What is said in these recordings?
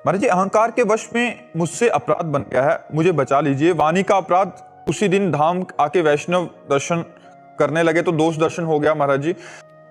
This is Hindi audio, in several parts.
महाराज जी, अहंकार के वश में मुझसे अपराध बन गया है, मुझे बचा लीजिए। वाणी का अपराध, उसी दिन धाम आके वैष्णव दर्शन करने लगे तो दोष दर्शन हो गया महाराज जी।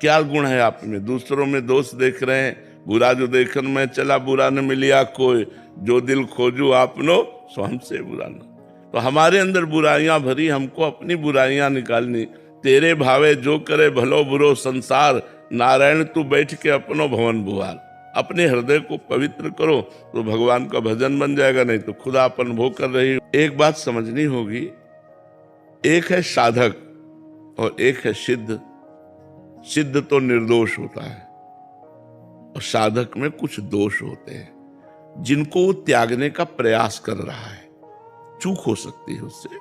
क्या गुण है आप में? दूसरों में दोष देख रहे हैं, बुरा जो देखन में चला बुरा न मिलिया कोई, जो दिल खोजू आपनो सो हमसे बुरा न। तो हमारे अंदर बुराइयां भरी, हमको अपनी बुराइयां निकालनी। तेरे भावे जो करे भलो बुरो संसार, नारायण तू बैठ के अपनो भवन बुहार। अपने हृदय को पवित्र करो तो भगवान का भजन बन जाएगा, नहीं तो खुदा अपन भोग कर रही। एक बात समझनी होगी, एक है साधक और एक है सिद्ध। सिद्ध तो निर्दोष होता है और साधक में कुछ दोष होते हैं जिनको वो त्यागने का प्रयास कर रहा है। चूक हो सकती है उससे,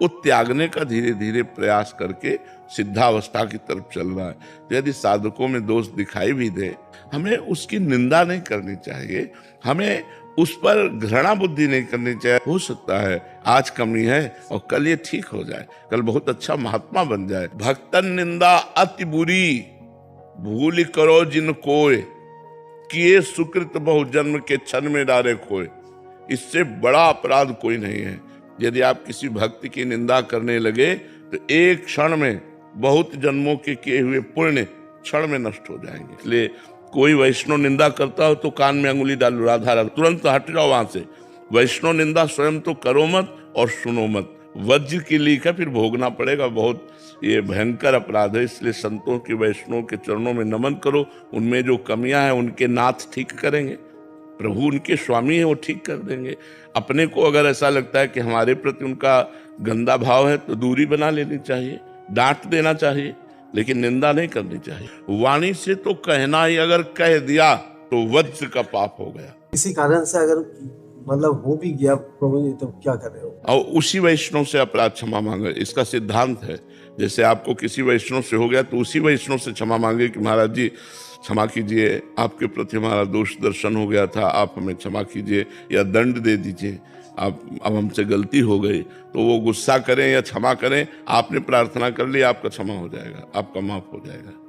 वो त्यागने का धीरे धीरे प्रयास करके सिद्धावस्था की तरफ चल रहा है। तो यदि साधकों में दोष दिखाई भी दे, हमें उसकी निंदा नहीं करनी चाहिए, हमें उस पर घृणा बुद्धि नहीं करनी चाहिए। हो सकता है आज कमी है और कल ये ठीक हो जाए, कल बहुत अच्छा महात्मा बन जाए। भक्तन निंदा अति बुरी, भूल करो जिन कोय, किए सुकृत बहु जन्म के क्षण में डारे खोए। इससे बड़ा अपराध कोई नहीं है। यदि आप किसी भक्ति की निंदा करने लगे तो एक क्षण में बहुत जन्मों के किए हुए पुण्य क्षण में नष्ट हो जाएंगे। इसलिए कोई वैष्णव निंदा करता हो तो कान में अंगुली डालो, राधा राधा, तुरंत हट जाओ वहां से। वैष्णव निंदा स्वयं तो करो मत और सुनो मत। वज्र की लीक है, फिर भोगना पड़ेगा। बहुत ये भयंकर अपराध है। इसलिए संतों के, वैष्णव के चरणों में नमन करो। उनमें जो कमियां हैं उनके नाथ ठीक करेंगे, प्रभु उनके स्वामी है, वो ठीक कर देंगे। अपने को अगर ऐसा लगता है कि हमारे प्रति उनका गंदा भाव है तो दूरी बना लेनी चाहिए, डांट देना चाहिए, लेकिन निंदा नहीं करनी चाहिए। वाणी से तो कहना ही अगर कह दिया तो वज्र का पाप हो गया। किसी कारण से अगर मतलब हो भी गया प्रभु जी, तो क्या कर रहे हो? और उसी वैष्णव से अपराध क्षमा मांगे, इसका सिद्धांत है। जैसे आपको किसी वैष्णव से हो गया तो उसी वैष्णव से क्षमा मांगे कि महाराज जी क्षमा कीजिए, आपके प्रति हमारा दोष दर्शन हो गया था, आप हमें क्षमा कीजिए या दंड दे दीजिए, आप अब हमसे गलती हो गई। तो वो गुस्सा करें या क्षमा करें, आपने प्रार्थना कर ली, आपका क्षमा हो जाएगा, आपका माफ हो जाएगा।